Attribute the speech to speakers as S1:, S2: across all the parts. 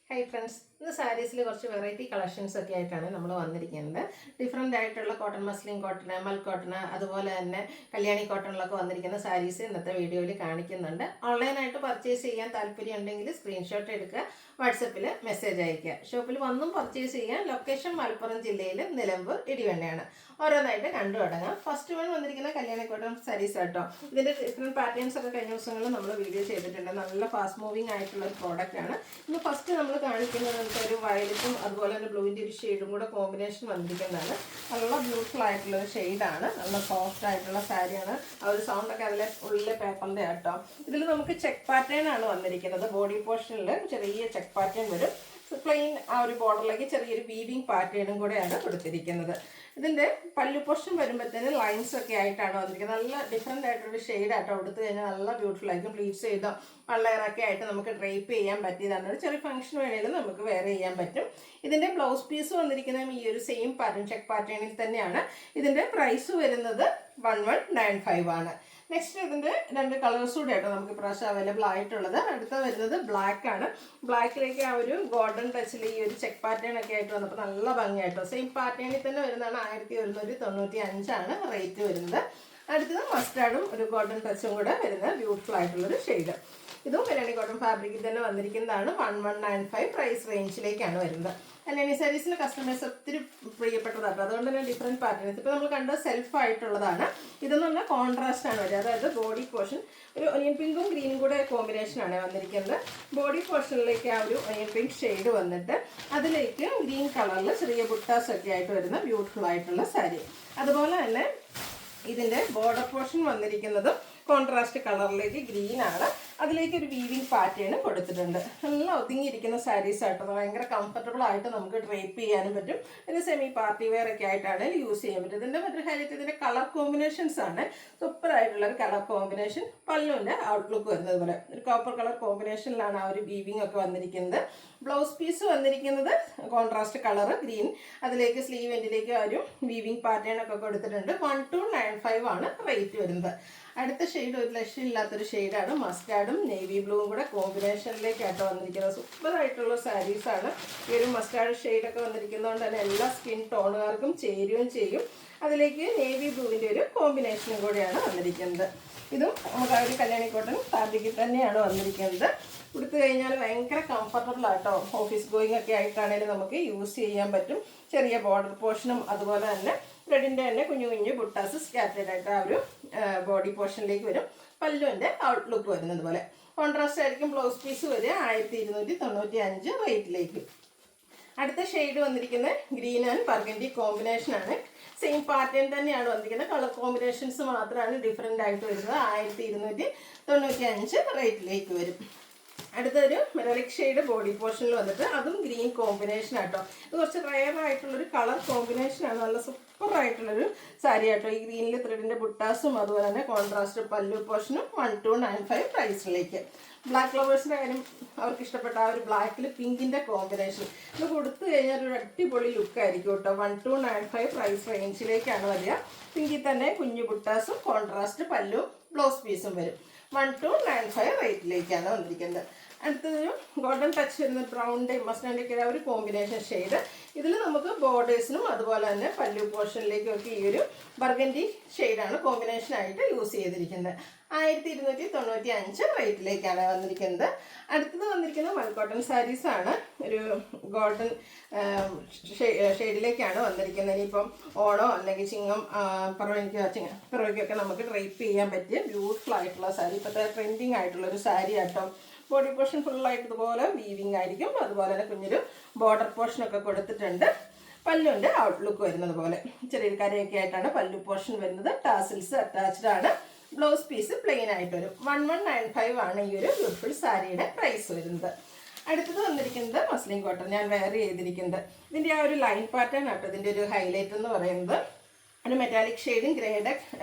S1: Hi friends, ഇന്ന് സാരീസിൽ കുറച്ച് variety collections ഒക്കെ ആയിട്ടാണ് നമ്മൾ വന്നിരിക്കുന്നത്. ഡിഫറെൻ്റ് ആയിട്ടുള്ള കോട്ടൺ, മസ്ലിൻ കോട്ടൺ, മൽ കോട്ടൺ, അതുപോലെ തന്നെ കല്യാണി കോട്ടണിലൊക്കെ വന്നിരിക്കുന്ന സാരീസ് ഇന്നത്തെ വീഡിയോയിൽ കാണിക്കുന്നുണ്ട്. ഓൺലൈനായിട്ട് പർച്ചേസ് ചെയ്യാൻ താല്പര്യം ഉണ്ടെങ്കിൽ സ്ക്രീൻഷോട്ട് എടുക്കുക, വാട്സപ്പിൽ മെസ്സേജ് അയയ്ക്കുക. ഷോപ്പിൽ വന്നും പർച്ചേസ് ചെയ്യാൻ. ലൊക്കേഷൻ മലപ്പുറം ജില്ലയിൽ നിലമ്പൂർ ഇടിവണ്ണയാണ്. ഓരോന്നായിട്ട് കണ്ടു തുടങ്ങാം. ഫസ്റ്റ് വൺ വന്നിരിക്കുന്ന കല്യാണി കോട്ടൺ സാരീസ് കേട്ടോ. ഇതിൻ്റെ ഡിഫറെൻറ്റ് പാറ്റേൺസ് ഒക്കെ കഴിഞ്ഞ ദിവസങ്ങളിൽ നമ്മൾ വീഡിയോ ചെയ്തിട്ടുണ്ട്. നല്ല ഫാസ്റ്റ് മൂവിങ് ആയിട്ടുള്ള ഒരു പ്രോഡക്റ്റ് ആണ്. ഇന്ന് ഫസ്റ്റ് നമ്മൾ കാണിക്കുന്നത് ഒരു വയലറ്റും അതുപോലെ തന്നെ ബ്ലൂവിൻ്റെ ഒരു ഷെയ്ഡും കൂടെ കോമ്പിനേഷൻ വന്നിരിക്കുന്നതാണ്. നല്ല ബ്യൂട്ടിഫുൾ ആയിട്ടുള്ള ഒരു ഷെയ്ഡാണ്. നല്ല സോഫ്റ്റ് ആയിട്ടുള്ള സാരിയാണ്. ആ ഒരു സൗണ്ടൊക്കെ അതിലെ ഉള്ളിലെ പേപ്പറിൻ്റെ കേട്ടോ. ഇതിൽ നമുക്ക് ചെക്ക് പാറ്റേൺ ആണ് വന്നിരിക്കുന്നത്. ബോഡി പോർഷനിൽ ചെറിയ ചെക്ക് പാറ്റേൺ വരും. പ്ലെയിൻ ആ ഒരു ബോർഡറിലേക്ക് ചെറിയൊരു വീവിങ് പാറ്റേണും കൂടെയാണ് കൊടുത്തിരിക്കുന്നത്. ഇതിൻ്റെ പല്ലു പോർഷൻ വരുമ്പോഴത്തേന് ലൈൻസ് ഒക്കെ ആയിട്ടാണ് വന്നിരിക്കുന്നത്. നല്ല ഡിഫറെൻ്റ് ആയിട്ടൊരു ഷെയ്ഡായിട്ടോ. എടുത്തു കഴിഞ്ഞാൽ നല്ല ബ്യൂട്ടിഫുൾ ആയിരിക്കും. പ്ലീറ്റ്സ് ചെയ്തോ പള്ളയറൊക്കെ ആയിട്ട് നമുക്ക് ഡ്രൈപ്പ് ചെയ്യാൻ പറ്റിയതാണ്. ഒരു ചെറിയ ഫംഗ്ഷൻ വേണമെങ്കിലും നമുക്ക് വെയർ ചെയ്യാൻ പറ്റും. ഇതിൻ്റെ ബ്ലൗസ് പീസ് വന്നിരിക്കുന്നത് ഈ ഒരു സെയിം പാറ്റേൺ, ചെക്ക് പാറ്റേണിൽ തന്നെയാണ്. ഇതിൻ്റെ പ്രൈസ് വരുന്നത് 1195 ആണ്. നെക്സ്റ്റ് ഇതിൻ്റെ രണ്ട് കളേഴ്സ് കൂടെ ആട്ടോ നമുക്ക് ഇപ്രാവശ്യം അവൈലബിൾ ആയിട്ടുള്ളത്. അടുത്ത വരുന്നത് ബ്ലാക്ക് ആണ്. ബ്ലാക്കിലേക്ക് ആ ഒരു ഗോൾഡൻ ടച്ചിൽ ഈ ഒരു ചെക്ക് പാറ്റേൺ ഒക്കെ ആയിട്ട് വന്നപ്പോൾ നല്ല ഭംഗിയായിട്ടോ. സെയിം പാറ്റേണിൽ തന്നെ വരുന്നതാണ്. 1195 റേറ്റ് വരുന്നത്. അടുത്തത് മസ്റ്റാർഡും ഒരു ഗോൾഡൻ ടച്ചും കൂടെ വരുന്ന ബ്യൂട്ടിഫുൾ ആയിട്ടുള്ളൊരു ഷെയ്ഡ്. ഇതും കല്യാണി കോട്ടൺ ഫാബ്രിക്കിൽ തന്നെ വന്നിരിക്കുന്നതാണ്. 1195 പ്രൈസ് റേഞ്ചിലേക്കാണ് വരുന്നത്. കല്യാണി സാരീസിന് കസ്റ്റമേഴ്സ് ഒത്തിരി പ്രിയപ്പെട്ടതാണ്. അതുകൊണ്ട് തന്നെ ഡിഫറെൻറ്റ് പാറ്റേൺസ്. ഇപ്പോൾ നമ്മൾ കണ്ട സെൽഫ് ആയിട്ടുള്ളതാണ്. ഇതെന്ന് പറഞ്ഞാൽ കോൺട്രാസ്റ്റ് ആണ് വരിക. അതായത് ബോഡി പോർഷൻ ഒരു ഒനിയൻ പിങ്കും ഗ്രീനും കൂടെ കോമ്പിനേഷനാണ് വന്നിരിക്കുന്നത്. ബോഡി പോർഷനിലേക്ക് ആ ഒരു ഒനിയൻ പിങ്ക് ഷെയ്ഡ് വന്നിട്ട് അതിലേക്ക് ഗ്രീൻ കളറിൽ ചെറിയ ബുട്ടാസ് ഒക്കെ ആയിട്ട് വരുന്ന ബ്യൂട്ടിഫുൾ ആയിട്ടുള്ള സാരി. അതുപോലെ തന്നെ ഇതിൻ്റെ ബോർഡർ പോർഷൻ വന്നിരിക്കുന്നത് കോൺട്രാസ്റ്റ് കളറിലേക്ക് ഗ്രീൻ ആണ്. അതിലേക്ക് ഒരു വീവിങ് പാറ്റേൺ കൊടുത്തിട്ടുണ്ട്. നല്ല ഒതുങ്ങിയിരിക്കുന്ന സാരീസ് ആയിട്ട് ഭയങ്കര കംഫർട്ടബിൾ ആയിട്ട് നമുക്ക് ഡ്രേപ്പ് ചെയ്യാനും പറ്റും. പിന്നെ സെമി പാർട്ടി വെയർ ഒക്കെ ആയിട്ടാണ് യൂസ് ചെയ്യാൻ പറ്റും. ഇതിൻ്റെ മറ്റൊരു ഹൈലൈറ്റ് ഇതിൻ്റെ കളർ കോമ്പിനേഷൻസ് ആണ്. സൂപ്പർ ആയിട്ടുള്ള ഒരു കളർ കോമ്പിനേഷൻ. പല്ലുവിൻ്റെ ഔട്ട്ലുക്ക് വരുന്നത് പോലെ ഒരു കോപ്പർ കളർ കോമ്പിനേഷനിലാണ് ആ ഒരു വീവിങ് ഒക്കെ വന്നിരിക്കുന്നത്. ബ്ലൗസ് പീസ് വന്നിരിക്കുന്നത് കോൺട്രാസ്റ്റ് കളർ ഗ്രീൻ. അതിലേക്ക് സ്ലീവ് എൻഡിലേക്ക് ആ ഒരു വീവിങ് പാറ്റേൺ ഒക്കെ കൊടുത്തിട്ടുണ്ട്. 1295 ആണ് റേറ്റ് വരുന്നത്. അടുത്ത ഷെയ്ഡ് ഒരു ലക്ഷ്യമില്ലാത്തൊരു ഷെയ്ഡാണ്. മസ്റ്റാർഡും നേവി ബ്ലൂവും കൂടെ കോമ്പിനേഷനിലേക്കായിട്ട് വന്നിരിക്കുന്നത്. സൂപ്പർ ആയിട്ടുള്ള സാരീസാണ്. ഈ ഒരു മസ്റ്റാർഡ് ഷെയ്ഡൊക്കെ വന്നിരിക്കുന്നതുകൊണ്ട് തന്നെ എല്ലാ സ്കിൻ ടോണുകാർക്കും ചേരുകയും ചെയ്യും. അതിലേക്ക് നേവി ബ്ലൂവിൻ്റെ ഒരു കോമ്പിനേഷനും കൂടെയാണ് വന്നിരിക്കുന്നത്. ഇതും നമുക്ക് ആ ഒരു കല്യാണി കോട്ടൺ ഫാബ്രിക്കിൽ തന്നെയാണ് വന്നിരിക്കുന്നത്. കൊടുത്തു കഴിഞ്ഞാൽ ഭയങ്കര കംഫർട്ടബിൾ ആട്ടോ. ഓഫീസ് ഗോയിങ് ഒക്കെ ആയിട്ടാണെങ്കിലും നമുക്ക് യൂസ് ചെയ്യാൻ പറ്റും. ചെറിയ ബോർഡർ പോർഷനും അതുപോലെ തന്നെ ത്രെഡിൻ്റെ തന്നെ കുഞ്ഞു കുഞ്ഞു ബുട്ടാസ് സ്കാറ്റേഡ് ആയിട്ട് ആ ഒരു ബോഡി പോർഷനിലേക്ക് വരും. പല്ലുവിൻ്റെ ഔട്ട്ലുക്ക് വരുന്നത് പോലെ കോൺട്രാസ്റ്റ് ആയിരിക്കും. ബ്ലൗസ് പീസ് വരിക 1295 റേറ്റിലേക്ക്. അടുത്ത ഷെയ്ഡ് വന്നിരിക്കുന്നത് ഗ്രീൻ ആൻഡ് ബർഗൻഡി കോമ്പിനേഷനാണ്. സെയിം പാറ്റേൺ തന്നെയാണ് വന്നിരിക്കുന്നത്. കളർ കോമ്പിനേഷൻസ് മാത്രമാണ് ഡിഫറെൻ്റ് ആയിട്ട് വരുന്നത്. 1295 റേറ്റിലേക്ക് വരും. അടുത്തൊരു മെറ്റാലിക് ഷെയ്ഡ് ബോഡി പോർഷനിൽ വന്നിട്ട് അതും ഗ്രീൻ കോമ്പിനേഷൻ ആട്ടോ. ഇത് കുറച്ച് റയർ ആയിട്ടുള്ളൊരു കളർ കോമ്പിനേഷനാണ്. നല്ല സൂപ്പർ ആയിട്ടുള്ളൊരു സാരി ആട്ടോ. ഈ ഗ്രീനിൽ ത്രെഡിൻ്റെ ബുട്ടാസും അതുപോലെ തന്നെ കോൺട്രാസ്റ്റ് പല്ലു പോർഷനും 1295 പ്രൈസിലേക്ക്. ബ്ലാക്ക് ലവേഴ്സിൻ്റെ കാര്യം അവർക്ക് ഇഷ്ടപ്പെട്ട ആ ഒരു ബ്ലാക്കിൽ പിങ്കിൻ്റെ കോമ്പിനേഷൻ ഇത് കൊടുത്തു കഴിഞ്ഞാൽ ഒരു അടിപൊളി ലുക്കായിരിക്കും കേട്ടോ. 1295 പ്രൈസ് റേഞ്ചിലേക്കാണ് വരിക. പിങ്കിൽ തന്നെ കുഞ്ഞു ബുട്ടാസും കോൺട്രാസ്റ്റ് പല്ലു ബ്ലൗസ് പീസും വരും. 1295 റേറ്റിലേക്കാണ് വന്നിരിക്കുന്നത്. അടുത്തൊരു ഗോൾഡൻ ടച്ച് വരുന്ന ബ്രൗണിൻ്റെ മസ്റ്റാർഡിൻ്റെ ഒരു കോമ്പിനേഷൻ ഷെയ്ഡ്. ഇതിൽ നമുക്ക് ബോർഡേഴ്സിനും അതുപോലെ തന്നെ പല്ലു പോർഷനിലേക്കും ഒക്കെ ഈ ഒരു ബർഗൻഡി ഷെയ്ഡാണ് കോമ്പിനേഷനായിട്ട് യൂസ് ചെയ്തിരിക്കുന്നത്. 1295 റേറ്റിലേക്കാണ് വന്നിരിക്കുന്നത്. അടുത്തത് വന്നിരിക്കുന്നത് മൽക്കോട്ടൺ സാരീസാണ്. ഒരു ഗോൾഡൻ ഷെയ്ഡിലേക്കാണ് വന്നിരിക്കുന്നത്. ഇനിയിപ്പം ഓണോ അല്ലെങ്കിൽ ചിങ്ങം പിറവയ്ക്കൊക്കെ നമുക്ക് ഡ്രൈപ്പ് ചെയ്യാൻ പറ്റിയ ബ്യൂട്ടിഫുൾ ആയിട്ടുള്ള സാരി. ഇപ്പോഴത്തെ ട്രെൻഡിങ് ആയിട്ടുള്ളൊരു സാരി ആട്ടോ. ബോഡി പോർഷൻ ഫുള്ളായിട്ട് ഇതുപോലെ വീവിങ് ആയിരിക്കും. അതുപോലെ തന്നെ കുഞ്ഞൊരു ബോർഡർ പോർഷനൊക്കെ കൊടുത്തിട്ടുണ്ട്. പല്ലുവിൻ്റെ ഔട്ട്ലുക്ക് വരുന്നത് പോലെ ചെറിയൊരു കരയൊക്കെ ആയിട്ടാണ് പല്ലു പോർഷൻ വരുന്നത്. ടാസിൽസ് അറ്റാച്ച്ഡ് ആണ്. ബ്ലൗസ് പീസ് പ്ലെയിൻ ആയിട്ട് വരും. 1195 ആണ് ഈ ഒരു ബ്യൂട്ടിഫുൾ സാരിയുടെ പ്രൈസ് വരുന്നത്. അടുത്തത് വന്നിരിക്കുന്നത് മസ്ലിൻ കോട്ടൺ. ഞാൻ വെയർ ചെയ്തിരിക്കുന്നത് ഇതിൻ്റെ ആ ഒരു ലൈൻ പാറ്റേൺ ആട്ടോ ഇതിൻ്റെ ഒരു ഹൈലൈറ്റ് എന്ന് പറയുന്നത്. ഒരു മെറ്റാലിക് ഷെയ്ഡും ഗ്രേഡ്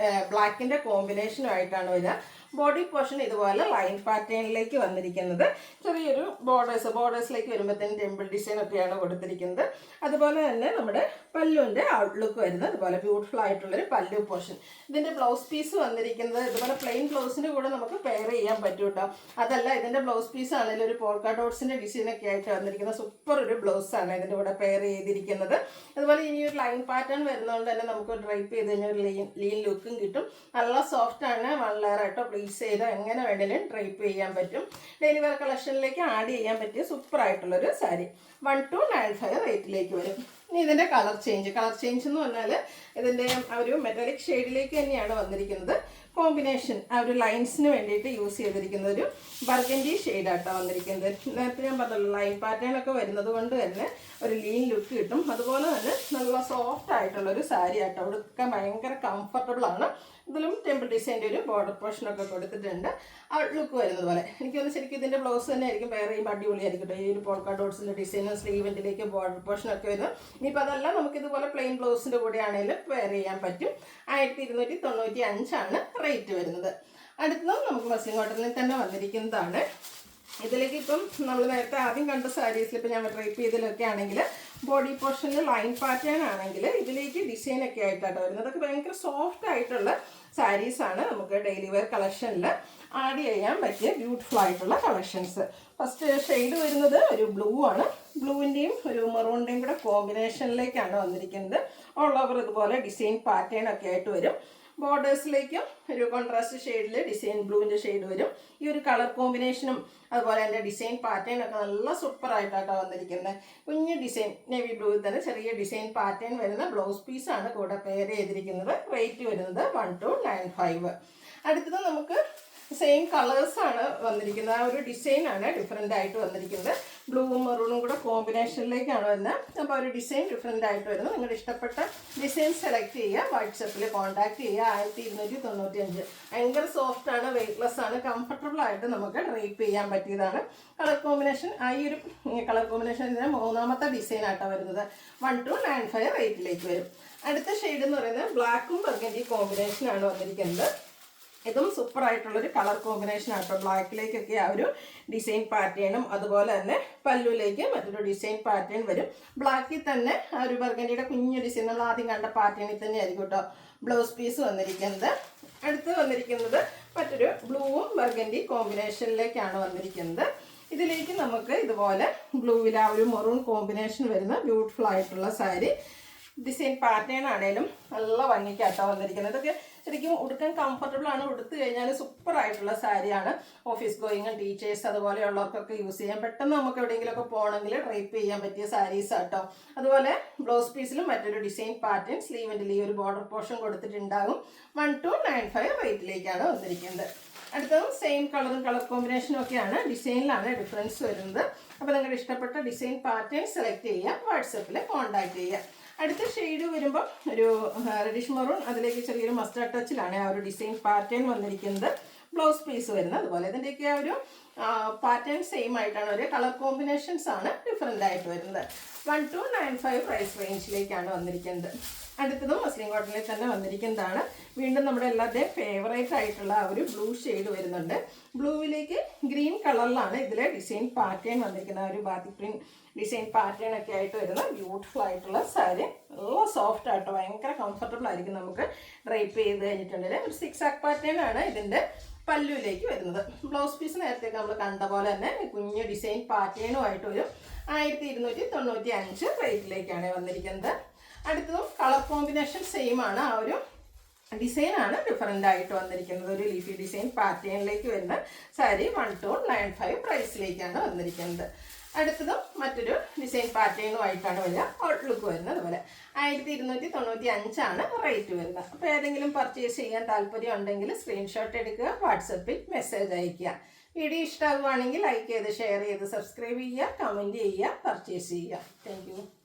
S1: ബ്ലാക്കിൻ്റെ കോമ്പിനേഷനും ആയിട്ടാണ് വരിക. ബോഡി പോർഷൻ ഇതുപോലെ ലൈൻ പാറ്റേണിലേക്ക് വന്നിരിക്കുന്നത്. ചെറിയൊരു ബോർഡേഴ്സിലേക്ക് വരുമ്പോഴത്തേനും ടെമ്പിൾ ഡിസൈൻ ഒക്കെയാണ് കൊടുത്തിരിക്കുന്നത്. അതുപോലെ തന്നെ നമ്മുടെ പല്ലുവിൻ്റെ ഔട്ട്ലുക്ക് വരുന്നത് അതുപോലെ ബ്യൂട്ടിഫുൾ ആയിട്ടുള്ളൊരു പല്ലു പോർഷൻ. ഇതിൻ്റെ ബ്ലൗസ് പീസ് വന്നിരിക്കുന്നത് ഇതുപോലെ പ്ലെയിൻ ബ്ലൗസിൻ്റെ കൂടെ നമുക്ക് പെയർ ചെയ്യാൻ പറ്റും കേട്ടോ. അതല്ല ഇതിൻ്റെ ബ്ലൗസ് പീസ് ആണെങ്കിലും ഒരു പോൾക്ക ഡോട്ട്സിൻ്റെ ഡിസൈനൊക്കെ ആയിട്ട് വന്നിരിക്കുന്ന സൂപ്പർ ഒരു ബ്ലൗസാണ് ഇതിൻ്റെ കൂടെ പെയർ ചെയ്തിരിക്കുന്നത്. അതുപോലെ ഇനി ഒരു ലൈൻ പാറ്റേൺ വരുന്നതുകൊണ്ട് തന്നെ നമുക്ക് ഡ്രൈപ്പ് ചെയ്ത് കഴിഞ്ഞാൽ ഒരു ലീൻ ലുക്കും കിട്ടും. നല്ല സോഫ്റ്റ് ആണ്. 1 ലെയർ ആയിട്ടോ പ്ലീസ് ചെയ്തോ എങ്ങനെ വേണമെങ്കിലും ഡ്രൈപ്പ് ചെയ്യാൻ പറ്റും. ഡെയിലി വെയർ കളക്ഷനിലേക്ക് ആഡ് ചെയ്യാൻ പറ്റിയ സൂപ്പർ ആയിട്ടുള്ളൊരു സാരി 1295 റേറ്റിലേക്ക് വരും. ഇനി ഇതിൻ്റെ കളർ ചേഞ്ച് എന്ന് പറഞ്ഞാൽ ഇതിൻ്റെ ആ ഒരു മെറ്റാലിക് ഷെയ്ഡിലേക്ക് തന്നെയാണ് വന്നിരിക്കുന്നത്. കോമ്പിനേഷൻ ആ ഒരു ലൈൻസിന് വേണ്ടിയിട്ട് യൂസ് ചെയ്തിരിക്കുന്ന ഒരു ബർഗൻഡി ഷെയ്ഡായിട്ടാണ് വന്നിരിക്കുന്നത്. നേരത്തെ ഞാൻ പറഞ്ഞല്ലോ ലൈൻ പാറ്റേൺ ഒക്കെ വരുന്നത് കൊണ്ട് തന്നെ ഒരു ലീൻ ലുക്ക് കിട്ടും. അതുപോലെ തന്നെ നല്ല സോഫ്റ്റ് ആയിട്ടുള്ളൊരു സാരി ആട്ടോ. ഉടുക്കാൻ ഭയങ്കര കംഫർട്ടബിൾ ആണ്. ഇതിലും ടെമ്പിൾ ഡിസൈൻ്റെ ഒരു ബോർഡർ പോർഷനൊക്കെ കൊടുത്തിട്ടുണ്ട്. ഔട്ട്ലുക്ക് വരുന്നത് പോലെ എനിക്ക് തോന്നുന്നു ശരിക്കും ഇതിൻ്റെ ബ്ലൗസ് തന്നെ ആയിരിക്കും വേറെ ചെയ്യുമ്പോൾ അടിപൊളിയായിരിക്കും കേട്ടോ. ഈ ഒരു പോൾക്ക ഡോട്ട്സിൻ്റെ ഡിസൈനും സ്ലീവെൻറ്റിലേക്ക് ബോർഡർ പോർഷനൊക്കെ വരുന്നത്. ഇനിയിപ്പോൾ അതല്ല നമുക്കിതുപോലെ പ്ലെയിൻ ബ്ലൗസിൻ്റെ കൂടെ ആണെങ്കിലും വെയർ ചെയ്യാൻ പറ്റും. 1295 റേറ്റ് വരുന്നത്. അടുത്തതും നമുക്ക് മസ്ലിൻ കോട്ടണിൽ തന്നെ വന്നിരിക്കുന്നതാണ്. ഇതിലേക്ക് ഇപ്പം നമ്മൾ നേരത്തെ ആദ്യം കണ്ട സാരീസിൽ ഇപ്പം ഞാൻ ഡ്രൈപ്പ് ചെയ്തതിലൊക്കെ ആണെങ്കിൽ ബോഡി പോർഷനിൽ ലൈൻ പാറ്റേൺ ആണെങ്കിൽ ഇതിലേക്ക് ഡിസൈനൊക്കെ ആയിട്ടാണ് വരുന്നത്. അതൊക്കെ ഭയങ്കര സോഫ്റ്റ് ആയിട്ടുള്ള സാരീസാണ്. നമുക്ക് ഡെയിലി വെയർ കളക്ഷനിൽ ആഡ് ചെയ്യാൻ പറ്റിയ ബ്യൂട്ടിഫുൾ ആയിട്ടുള്ള കളക്ഷൻസ്. ഫസ്റ്റ് ഷെയ്ഡ് വരുന്നത് ഒരു ബ്ലൂ ആണ്. ബ്ലൂവിൻ്റെയും ഒരു മെറൂണിൻ്റെയും കൂടെ കോമ്പിനേഷനിലേക്കാണ് വന്നിരിക്കുന്നത്. ഓൾ ഓവർ ഇതുപോലെ ഡിസൈൻ പാറ്റേൺ ഒക്കെ ആയിട്ട് വരും. ബോർഡേഴ്സിലേക്കും ഒരു കോൺട്രാസ്റ്റ് ഷെയ്ഡിൽ ഡിസൈൻ ബ്ലൂവിൻ്റെ ഷെയ്ഡ് വരും. ഈ ഒരു കളർ കോമ്പിനേഷനും അതുപോലെ എൻ്റെ ഡിസൈൻ പാറ്റേൺ ഒക്കെ നല്ല സൂപ്പറായിട്ടാണ് വന്നിരിക്കുന്നത്. കുഞ്ഞ് ഡിസൈൻ നേവി ബ്ലൂവിൽ തന്നെ ചെറിയ ഡിസൈൻ പാറ്റേൺ വരുന്ന ബ്ലൗസ് പീസാണ് കൂടെ പെയർ ചെയ്തിരിക്കുന്നത്. റേറ്റ് വരുന്നത് 1295. അടുത്തത് നമുക്ക് സെയിം കളേഴ്സാണ് വന്നിരിക്കുന്നത്. ആ ഒരു ഡിസൈനാണ് ഡിഫറെൻ്റ് ആയിട്ട് വന്നിരിക്കുന്നത്. ബ്ലൂവും മെറൂണും കൂടെ കോമ്പിനേഷനിലേക്കാണ് വരുന്നത്. അപ്പോൾ ഒരു ഡിസൈൻ ഡിഫറെൻ്റ് ആയിട്ട് വരുന്നത്. നിങ്ങളുടെ ഇഷ്ടപ്പെട്ട ഡിസൈൻ സെലക്ട് ചെയ്യുക. വാട്സപ്പിൽ കോൺടാക്ട് ചെയ്യുക. 1295. ഭയങ്കര സോഫ്റ്റാണ്, വെയ്റ്റ്ലെസ് ആണ്, കംഫർട്ടബിൾ ആയിട്ട് നമുക്ക് ഡ്രൈപ്പ് ചെയ്യാൻ പറ്റിയതാണ്. കളർ കോമ്പിനേഷൻ ഈ ഒരു കളർ കോമ്പിനേഷൻ്റെ 3ാമത്തെ ഡിസൈനായിട്ടാണ് വരുന്നത്. 1295 റേറ്റിലേക്ക് വരും. അടുത്ത ഷെയ്ഡ് എന്ന് പറയുന്നത് ബ്ലാക്കും ബർഗൻഡി കോമ്പിനേഷനാണ് വന്നിരിക്കുന്നത്. ഇതും സൂപ്പറായിട്ടുള്ളൊരു കളർ കോമ്പിനേഷൻ ആട്ടോ. ബ്ലാക്കിലേക്കൊക്കെ ആ ഒരു ഡിസൈൻ പാറ്റേണും അതുപോലെ തന്നെ പല്ലുവിലേക്ക് മറ്റൊരു ഡിസൈൻ പാറ്റേൺ വരും. ബ്ലാക്കിൽ തന്നെ ആ ഒരു ബർഗൻഡിയുടെ കുഞ്ഞു ഡിസൈൻ നമ്മൾ ആദ്യം കണ്ട പാറ്റേണിൽ തന്നെ ആയിരിക്കും കേട്ടോ ബ്ലൗസ് പീസ് വന്നിരിക്കുന്നത്. അടുത്ത് വന്നിരിക്കുന്നത് മറ്റൊരു ബ്ലൂവും ബർഗൻഡി കോമ്പിനേഷനിലേക്കാണ് വന്നിരിക്കുന്നത്. ഇതിലേക്ക് നമുക്ക് ഇതുപോലെ ബ്ലൂവിൽ ആ ഒരു മെറൂൺ കോമ്പിനേഷൻ വരുന്ന ബ്യൂട്ടിഫുൾ ആയിട്ടുള്ള സാരി. ഡിസൈൻ പാറ്റേൺ ആണെങ്കിലും നല്ല ഭംഗിക്കാട്ടോ വന്നിരിക്കുന്നത്. ഇതൊക്കെ ശരിക്കും ഉടുക്കാൻ കംഫർട്ടബിൾ ആണ്. ഉടുത്തു കഴിഞ്ഞാൽ സൂപ്പർ ആയിട്ടുള്ള സാരിയാണ്. ഓഫീസ് ഗോയിങ് ടീച്ചേഴ്സ് അതുപോലെയുള്ളവർക്കൊക്കെ യൂസ് ചെയ്യാം. പെട്ടെന്ന് നമുക്ക് എവിടെയെങ്കിലുമൊക്കെ പോകണമെങ്കിൽ ഡ്രൈപ്പ് ചെയ്യാൻ പറ്റിയ സാരീസ് ആട്ടോ. അതുപോലെ ബ്ലൗസ് പീസിലും മറ്റൊരു ഡിസൈൻ പാറ്റേൺ സ്ലീവിൻ്റെ ഈ ഒരു ബോർഡർ പോർഷൻ കൊടുത്തിട്ടുണ്ടാകും. 1295 റേറ്റിലേക്കാണ് വന്നിരിക്കുന്നത്. അടുത്തതും സെയിം കളറും കളർ കോമ്പിനേഷനും ഒക്കെയാണ്. ഡിസൈനിലാണ് ഡിഫറൻസ് വരുന്നത്. അപ്പോൾ നിങ്ങളുടെ ഇഷ്ടപ്പെട്ട ഡിസൈൻ പാറ്റേൺ സെലക്ട് ചെയ്യുക. വാട്സപ്പിൽ കോൺടാക്ട് ചെയ്യുക. അടുത്ത ഷെയ്ഡ് വരുമ്പോൾ ഒരു റെഡിഷ് മെറൂൺ, അതിലേക്ക് ചെറിയൊരു മസ്റ്റാർഡ് ടച്ചിലാണ് ആ ഒരു ഡിസൈൻ പാറ്റേൺ വന്നിരിക്കുന്നത്. ബ്ലൗസ് പീസ് വരുന്നത് അതുപോലെ ഇതിൻ്റെയൊക്കെ ആ ഒരു പാറ്റേൺ സെയിം ആയിട്ടാണ്. ഒരു കളർ കോമ്പിനേഷൻസ് ആണ് ഡിഫറെൻ്റ് ആയിട്ട് വരുന്നത്. 1295 പ്രൈസ് റേഞ്ചിലേക്കാണ് വന്നിരിക്കുന്നത്. അടുത്തതും മസ്ലിൻ കോട്ടണിൽ തന്നെ വന്നിരിക്കുന്നതാണ്. വീണ്ടും നമ്മുടെ എല്ലാവരുടെയും ഫേവറേറ്റ് ആയിട്ടുള്ള ആ ഒരു ബ്ലൂ ഷെയ്ഡ് വരുന്നുണ്ട്. ബ്ലൂവിലേക്ക് ഗ്രീൻ കളറിലാണ് ഇതിലെ ഡിസൈൻ പാറ്റേൺ വന്നിരിക്കുന്നത്. ഒരു ബാത്തിക് പ്രിന്റ് ഡിസൈൻ പാറ്റേൺ ഒക്കെ ആയിട്ട് വരുന്ന ബ്യൂട്ടിഫുൾ ആയിട്ടുള്ള സാരി. നല്ല സോഫ്റ്റ് ആയിട്ട് ഭയങ്കര കംഫർട്ടബിൾ ആയിരിക്കും നമുക്ക് ഡ്രൈപ്പ് ചെയ്ത് കഴിഞ്ഞിട്ടുണ്ടെങ്കിൽ. ഒരു 6 ആക്ക് പാറ്റേൺ ആണ് ഇതിൻ്റെ പല്ലുവിലേക്ക് വരുന്നത്. ബ്ലൗസ് പീസ് നേരത്തെ നമ്മൾ കണ്ട പോലെ തന്നെ കുഞ്ഞു ഡിസൈൻ പാറ്റേണുമായിട്ട് ഒരു 1295 റേറ്റിലേക്കാണ് വന്നിരിക്കുന്നത്. അടുത്തതും കളർ കോമ്പിനേഷൻ സെയിം ആണ്. ആ ഒരു ഡിസൈനാണ് ഡിഫറെൻ്റ് ആയിട്ട് വന്നിരിക്കുന്നത്. ഒരു ലീഫി ഡിസൈൻ പാറ്റേണിലേക്ക് വരുന്ന സാരി 1295 പ്രൈസിലേക്കാണ് വന്നിരിക്കുന്നത്. അടുത്തതും മറ്റൊരു ഡിസൈൻ പാറ്റേണുമായിട്ടാണ് വരിക. ഔട്ട്ലുക്ക് വരുന്നത് അതുപോലെ 1295 റേറ്റ് വരുന്നത്. അപ്പോൾ ഏതെങ്കിലും പർച്ചേസ് ചെയ്യാൻ താല്പര്യം ഉണ്ടെങ്കിൽ സ്ക്രീൻഷോട്ട് എടുക്കുക, വാട്സപ്പിൽ മെസ്സേജ് അയയ്ക്കുക. വീഡിയോ ഇഷ്ടമാകുവാണെങ്കിൽ ലൈക്ക് ചെയ്ത് ഷെയർ ചെയ്ത് സബ്സ്ക്രൈബ് ചെയ്യുക, കമൻറ്റ് ചെയ്യുക, പർച്ചേസ് ചെയ്യുക. Thank you.